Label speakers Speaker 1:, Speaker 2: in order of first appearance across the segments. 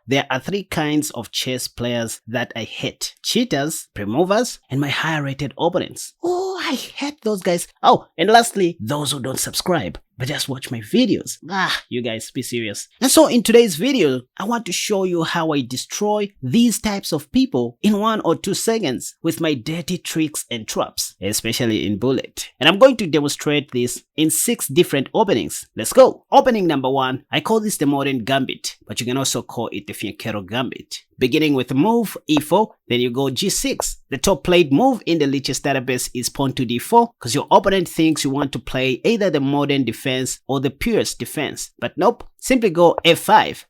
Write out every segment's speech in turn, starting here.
Speaker 1: there are three kinds of chess players that I hate: cheaters, pre-movers, and my higher rated opponents. Oh, I hate those guys. Oh, and lastly, those who don't subscribe but just watch my videos. You guys, be serious. And so in today's video, I want to show you how I destroy these types of people in 1 or 2 seconds with my dirty tricks and traps, especially in bullet. And I'm going to demonstrate this in 6 different openings. Let's go. Opening number 1, I call this the modern gambit, but you can also call it the fianchetto gambit. Beginning with the move e4, then you go g6. The top played move in the Lichess database is pawn to d4 because your opponent thinks you want to play either the modern defense or the purest defense. But nope, simply go f5.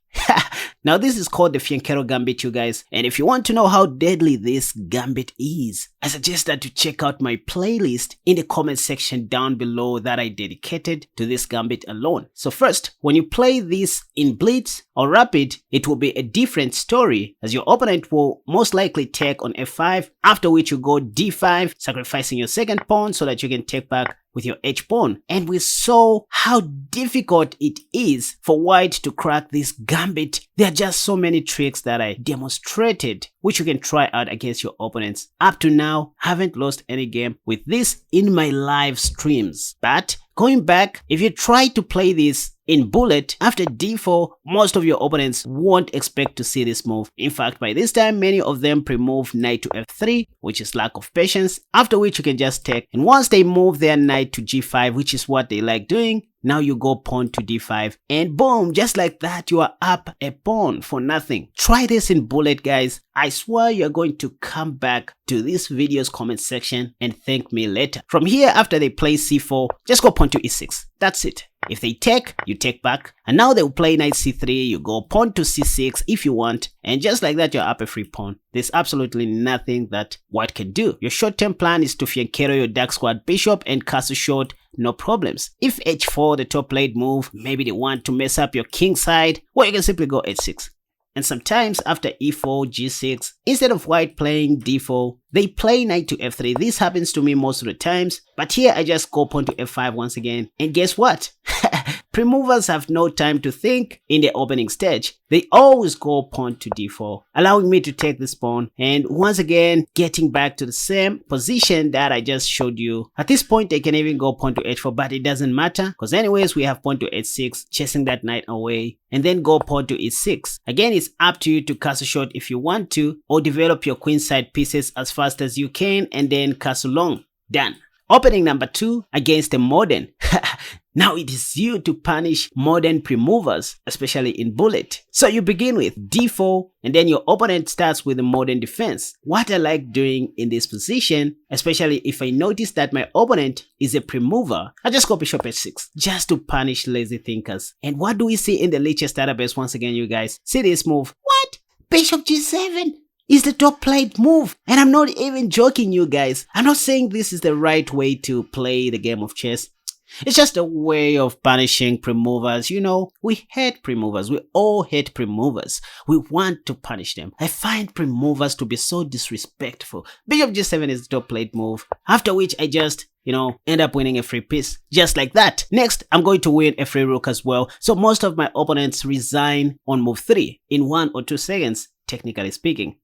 Speaker 1: Now this is called the fianchetto gambit, you guys, and if you want to know how deadly this gambit is, I suggest that you check out my playlist in the comment section down below that I dedicated to this gambit alone. So first, when you play this in blitz or rapid, it will be a different story, as your opponent will most likely take on f5, after which you go d5, sacrificing your second pawn so that you can take back with your h-pawn. And we saw how difficult it is for white to crack this gambit. There are just so many tricks that I demonstrated which you can try out against your opponents. Up to now, haven't lost any game with this in my live streams. But going back, if you try to play this in bullet, after d4, most of your opponents won't expect to see this move. In fact, by this time, many of them pre-move knight to f3, which is lack of patience, after which you can just take. And once they move their knight to g5, which is what they like doing, now you go pawn to d5, and boom, just like that, you are up a pawn for nothing. Try this in bullet, guys. I swear you're going to come back to this video's comment section and thank me later. From here, after they play c4, just go pawn to e6. That's it. If they take, you take back, and now they'll play knight c3, you go pawn to c6 if you want, and just like that, you're up a free pawn. There's absolutely nothing that white can do. Your short-term plan is to fianchetto your dark squad bishop and castle short, no problems. If h4, the top played move, maybe they want to mess up your king side, well, you can simply go h6. And sometimes after e4, g6, instead of white playing d4, they play knight to f3. This happens to me most of the times, but here I just go pawn to f5 once again. And guess what? Pre-movers have no time to think in the opening stage. They always go pawn to d4, allowing me to take this pawn, and once again getting back to the same position that I just showed you. At this point, they can even go pawn to h4, but it doesn't matter because anyways we have pawn to h6, chasing that knight away, and then go pawn to e6. Again, it's up to you to castle short if you want to, or develop your queenside pieces as fast as you can and then castle long. Done. Opening number 2 against a modern. Now it is you to punish modern pre-movers, especially in bullet. So you begin with d4, and then your opponent starts with a modern defense. What I like doing in this position, especially if I notice that my opponent is a pre-mover, I just go bishop h6, just to punish lazy thinkers. And what do we see in the Lichess database once again, you guys? See this move? What? Bishop g7? Is the top played move, and I'm not even joking, you guys. I'm not saying this is the right way to play the game of chess. It's just a way of punishing pre-movers. You know, we hate pre-movers. We all hate pre-movers. We want to punish them. I find pre-movers to be so disrespectful. Bishop g7 is the top played move, after which I just, end up winning a free piece. Just like that. Next, I'm going to win a free rook as well. So most of my opponents resign on move 3 in 1 or 2 seconds. Technically speaking.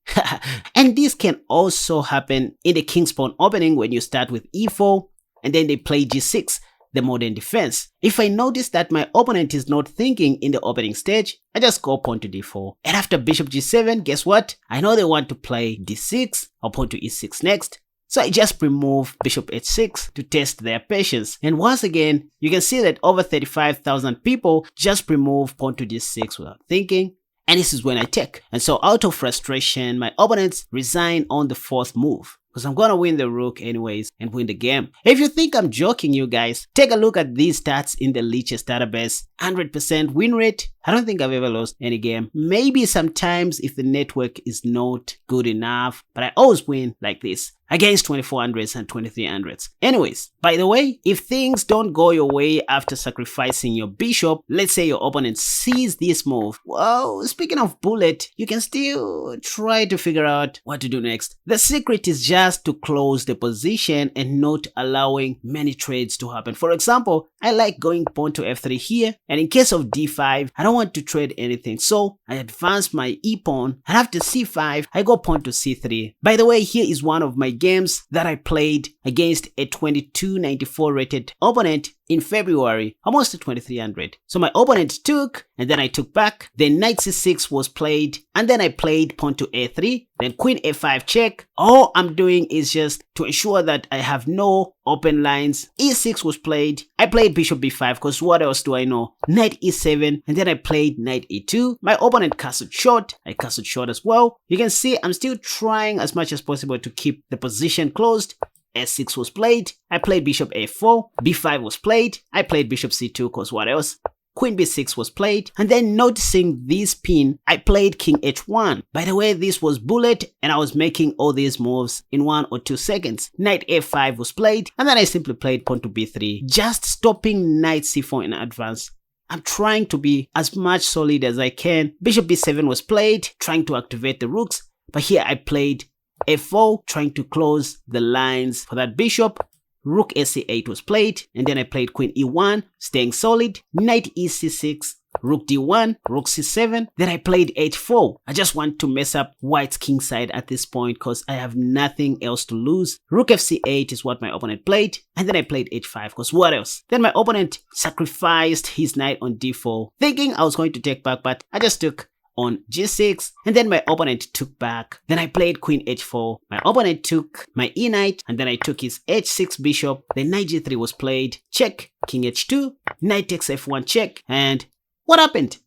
Speaker 1: And this can also happen in the king's pawn opening when you start with e4 and then they play g6, the modern defense. If I notice that my opponent is not thinking in the opening stage, I just go pawn to d4. And after bishop g7, guess what? I know they want to play d6 or pawn to e6 next. So I just remove bishop h6 to test their patience. And once again, you can see that over 35,000 people just remove pawn to d6 without thinking. And this is when I take. And so out of frustration, my opponents resign on the 4th move, because I'm gonna win the rook anyways and win the game. If you think I'm joking, you guys, take a look at these stats in the Lichess database. 100% win rate. I don't think I've ever lost any game. Maybe sometimes if the network is not good enough, but I always win like this against 2400s and 2300s. Anyways, by the way, if things don't go your way after sacrificing your bishop, let's say your opponent sees this move, well, speaking of bullet, you can still try to figure out what to do next. The secret is just just to close the position and not allowing many trades to happen. For example, I like going pawn to f3 here, and in case of d5, I don't want to trade anything, so I advance my e-pawn, and after c5, I go pawn to c3. By the way, here is one of my games that I played against a 2294 rated opponent in February, almost 2300. So my opponent took, and then I took back, then knight c6 was played, and then I played pawn to a3, then queen a5 check. All I'm doing is just to ensure that I have no open lines. e6 was played. I played bishop b5 because what else do I know? Knight e7, and then I played knight e2. My opponent castled short. I castled short as well. You can see I'm still trying as much as possible to keep the position closed. S6 was played. I played bishop a4. b5 was played. I played bishop c2 because what else? Queen b6 was played, and then noticing this pin, I played king h1. By the way, this was bullet, and I was making all these moves in 1 or 2 seconds. Knight a5 was played, and then I simply played pawn to b3, just stopping knight c4 in advance. I'm trying to be as much solid as I can. Bishop b7 was played, trying to activate the rooks, but here I played f4, trying to close the lines for that bishop. Rook sc8 was played, and then I played queen e1, staying solid. Knight ec6, rook d1, rook c7, then I played h4. I just want to mess up white's king side at this point because I have nothing else to lose. Rook fc8 is what my opponent played, and then I played h5 because what else? Then my opponent sacrificed his knight on d4, thinking I was going to take back, but I just took on g6, and then my opponent took back. Then I played queen h4. My opponent took my e knight, and then I took his h6 bishop. Then knight g3 was played. Check. King h2. Knight takes f1 check. And what happened?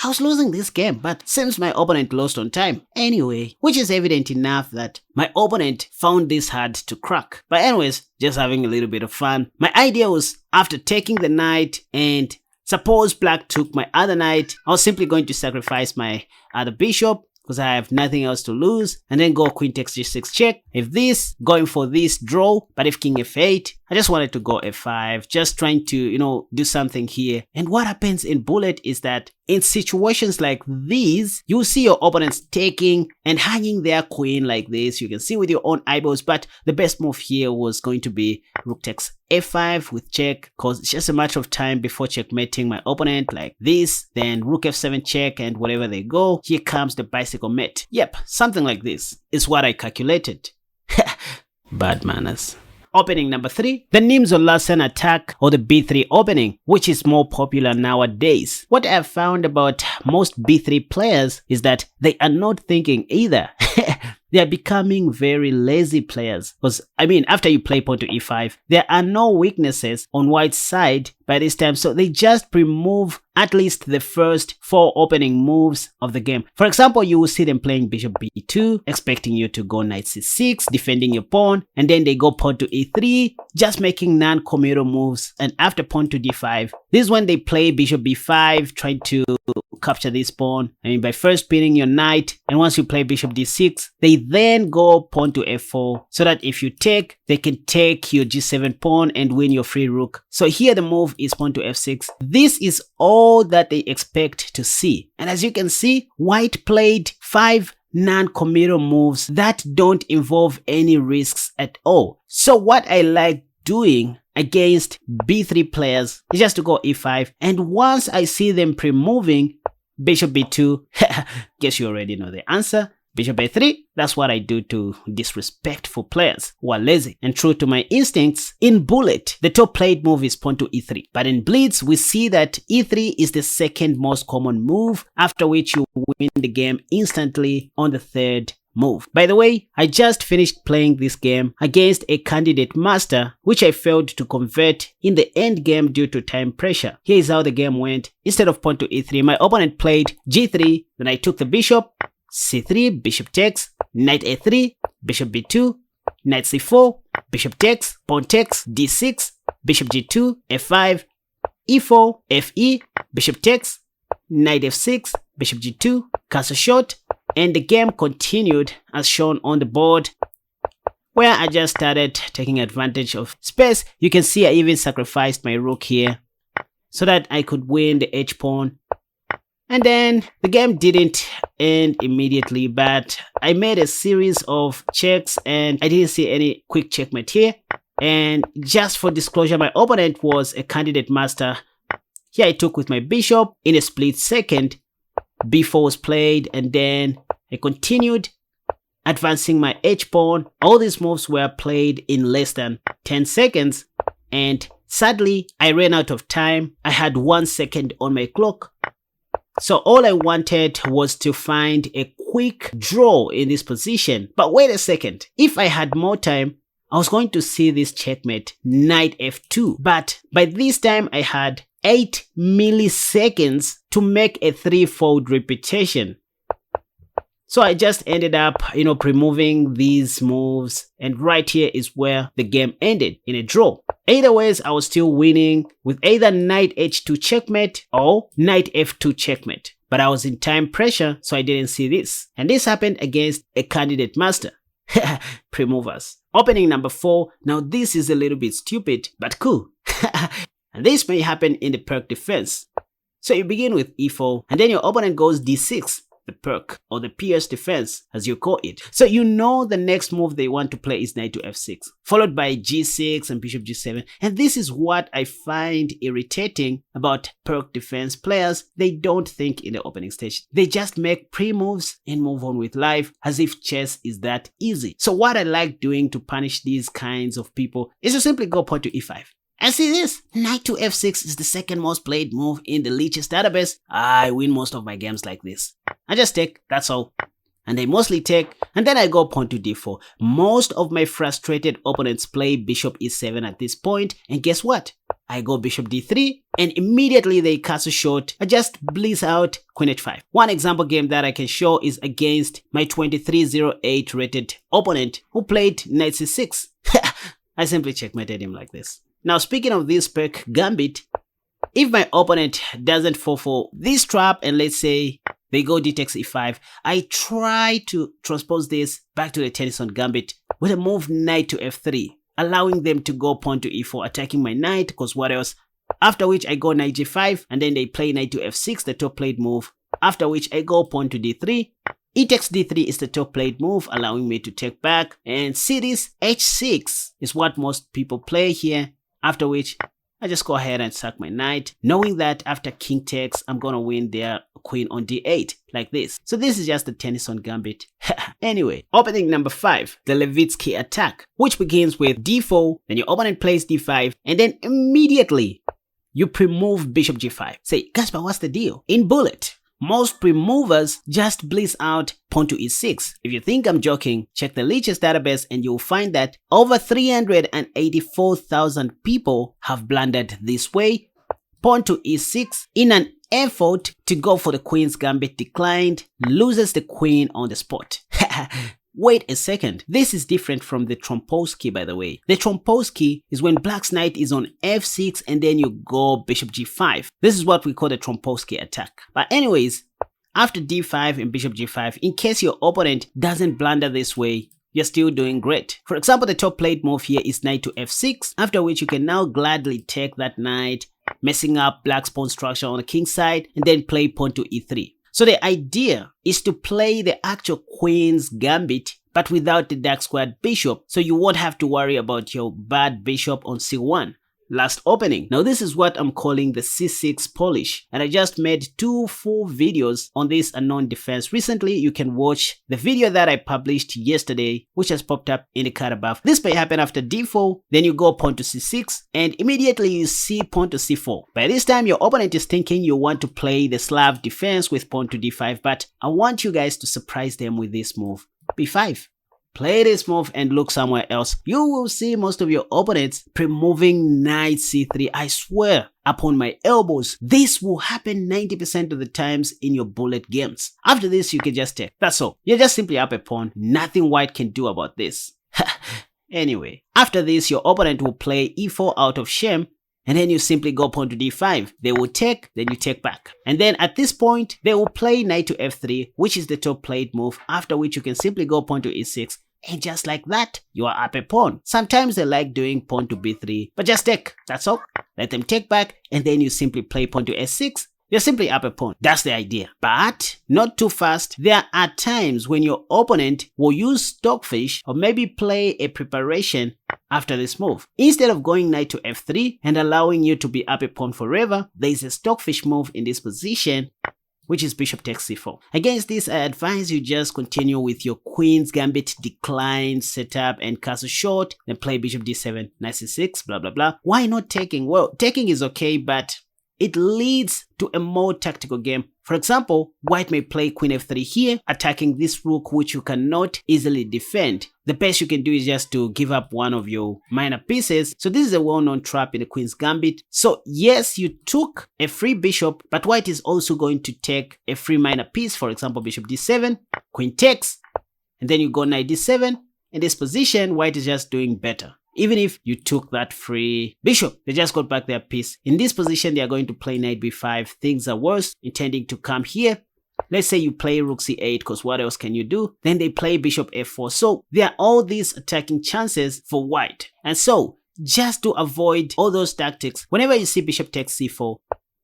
Speaker 1: I was losing this game, but seems my opponent lost on time. Anyway, which is evident enough that my opponent found this hard to crack. But anyways, just having a little bit of fun. My idea was, after taking the knight and suppose black took my other knight, I was simply going to sacrifice my other bishop because I have nothing else to lose, and then go queen takes g6 check. If this, going for this draw, but if king f8, I just wanted to go f5, just trying to, do something here. And what happens in bullet is that in situations like these, you see your opponents taking and hanging their queen like this. You can see with your own eyeballs, but the best move here was going to be rook takes f5 with check, because it's just a matter of time before checkmating my opponent like this. Then rook f7 check, and whatever they go, here comes the bicycle mate. Yep, something like this is what I calculated. Bad manners. Opening number 3, the Nimzo-Larsen attack, or the b3 opening, which is more popular nowadays. What I've found about most b3 players is that they are not thinking either. They are becoming very lazy players. Because, after you play pawn to e5, there are no weaknesses on white's side by this time, so they just pre-move at least the first 4 opening moves of the game. For example, you will see them playing bishop b2, expecting you to go knight c6, defending your pawn, and then they go pawn to e3, just making non-committal moves, and after pawn to d5, this is when they play bishop b5, trying to capture this pawn, by first pinning your knight, and once you play bishop d6, they then go pawn to f4, so that if you take, they can take your g7 pawn and win your free rook. So here the move is pawn to f6. This is all that they expect to see. And as you can see, white played 5 non-committal moves that don't involve any risks at all. So what I like doing against b3 players is just to go e5, and once I see them pre-moving bishop b2, guess you already know the answer. Bishop a3, that's what I do to disrespectful players who are lazy. And true to my instincts, in bullet, the top played move is pawn to e3. But in blitz, we see that e3 is the second most common move, after which you win the game instantly on the third move. By the way, I just finished playing this game against a candidate master, which I failed to convert in the end game due to time pressure. Here is how the game went. Instead of pawn to e3, my opponent played g3, then I took the bishop, c3, bishop takes, knight a3, bishop b2, knight c4, bishop takes, pawn takes, d6, bishop g2, f5, e4, fe, bishop takes, knight f6, bishop g2, castle short, and the game continued as shown on the board, where I just started taking advantage of space. You can see I even sacrificed my rook here so that I could win the h-pawn. And then the game didn't end immediately, but I made a series of checks and I didn't see any quick checkmate here. And just for disclosure, my opponent was a candidate master. Here I took with my bishop in a split second. B4 was played and then I continued advancing my h-pawn. All these moves were played in less than 10 seconds. And sadly, I ran out of time. I had 1 second on my clock. So all I wanted was to find a quick draw in this position. But wait a second. If I had more time, I was going to see this checkmate, knight f2. But by this time, I had 8 milliseconds to make a threefold repetition. So I just ended up, pre-moving these moves. And right here is where the game ended, in a draw. Either ways, I was still winning with either knight h2 checkmate or knight f2 checkmate. But I was in time pressure, so I didn't see this. And this happened against a candidate master. Pre-movers. Opening number 4. Now this is a little bit stupid, but cool. And this may happen in the perk defense. So you begin with e4, and then your opponent goes d6. The perk, or the PS defense as you call it. So you know the next move they want to play is knight to f6, followed by g6 and bishop g7. And this is what I find irritating about perk defense players. They don't think in the opening stage. They just make pre-moves and move on with life as if chess is that easy. So what I like doing to punish these kinds of people is to simply go pawn to e5. And see this, knight to f6 is the second most played move in the Lichess database. I win most of my games like this. I just take, that's all. And they mostly take, and then I go pawn to d4. Most of my frustrated opponents play bishop e7 at this point, and guess what? I go bishop d3, and immediately they castle short. I just bliss out queen h5. One example game that I can show is against my 2308 rated opponent who played knight c6. I simply checkmated him like this. Now speaking of this perk Gambit, if my opponent doesn't fall for this trap and let's say they go d takes e5, I try to transpose this back to the Tennyson Gambit with a move knight to f3, allowing them to go pawn to e4, attacking my knight, because what else? After which I go knight g5 and then they play knight to f6, the top played move, after which I go pawn to d3. E takes d3 is the top played move, allowing me to take back, and see this, h6 is what most people play here. After which, I just go ahead and sack my knight, knowing that after king takes, I'm gonna win their queen on d8, like this. So this is just the Tennyson Gambit. Anyway, opening number 5, the Levitsky attack, which begins with d4, then your opponent plays d5, and then immediately, you pre-move bishop g5. Say, Gaspar, what's the deal? In Bullet, most pre-movers just bliss out pawn to e6. If you think I'm joking, check the Lichess database and you'll find that over 384,000 people have blundered this way. Pawn to e6 in an effort to go for the queen's gambit declined, loses the queen on the spot. Wait a second, this is different from the Trompowsky, by the way. The Trompowsky is when black's knight is on f6 and then you go bishop g5. This is what we call the Trompowsky attack. But anyways, after d5 and bishop g5, in case your opponent doesn't blunder this way, you're still doing great. For example, the top played move here is knight to f6, after which you can now gladly take that knight, messing up black's pawn structure on the king side, and then play pawn to e3. So the idea is to play the actual queen's gambit, but without the dark squared bishop, so you won't have to worry about your bad bishop on c1. Last opening. Now this is what I'm calling the c6 polish, and I just made 2 full videos on this unknown defense recently. You can watch the video that I published yesterday, which has popped up in the card above. This may happen after d4, then you go pawn to c6, and immediately you see pawn to c4. By this time, your opponent is thinking you want to play the Slav defense with pawn to d5, but I want you guys to surprise them with this move, b5. Play this move and look somewhere else. You will see most of your opponents pre-moving knight c3. I swear upon my elbows, this will happen 90% of the times in your bullet games. After this, you can just take. That's all. You're just simply up a pawn. Nothing white can do about this. Anyway, after this, your opponent will play e4 out of shame, and then you simply go pawn to d5. They will take, then you take back. And then at this point, they will play knight to f3, which is the top played move, after which you can simply go pawn to e6. And just like that, you are up a pawn. Sometimes they like doing pawn to b3, but just take, that's all. Let them take back, and then you simply play pawn to s6, You're simply up a pawn. That's the idea. But not too fast. There are times when your opponent will use stockfish or maybe play a preparation after this move. Instead of going knight to f3 and allowing you to be up a pawn forever, there is a stockfish move in this position, which is bishop takes c4. Against this, I advise you just continue with your queen's gambit decline setup and castle short, then play bishop d7, knight c6, blah blah blah. Why not taking? Well, taking is okay, but it leads to a more tactical game. For example, white may play queen f3 here, attacking this rook which you cannot easily defend. The best you can do is just to give up one of your minor pieces. So this is a well-known trap in the queen's gambit. So yes, you took a free bishop, but white is also going to take a free minor piece. For example, bishop d7, queen takes, and then you go knight d7. In this position, white is just doing better. Even if you took that free bishop, they just got back their piece. In this position, they are going to play knight b5. Things are worse, intending to come here. Let's say you play rook c8, because what else can you do? Then they play bishop f4. So there are all these attacking chances for white. And so, just to avoid all those tactics, whenever you see bishop takes c4,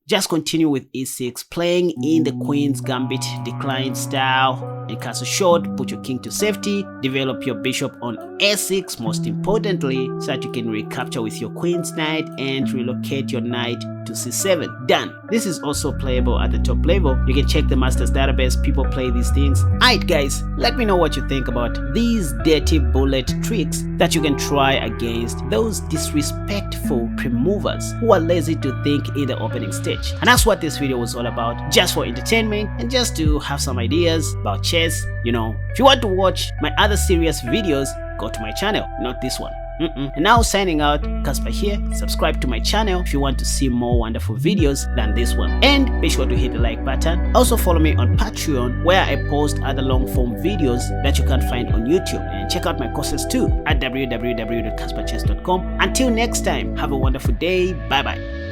Speaker 1: just continue with e6, playing in the queen's gambit decline style and castle short. Put your king to safety, develop your bishop on a6 most importantly, so that you can recapture with your queen's knight and relocate your knight to c7. Done. This is also playable at the top level. You can check the master's database. People play these things. Alright guys, let me know what you think about these dirty bullet tricks that you can try against those disrespectful pre-movers who are lazy to think in the opening stage. And that's what this video was all about, just for entertainment and just to have some ideas about chess. You know, if you want to watch my other serious videos, go to my channel, not this one. And now signing out, Casper here. Subscribe to my channel if you want to see more wonderful videos than this one. And be sure to hit the like button. Also follow me on Patreon, where I post other long form videos that you can't find on YouTube. And check out my courses too at www.casperchess.com. Until next time, have a wonderful day. Bye bye.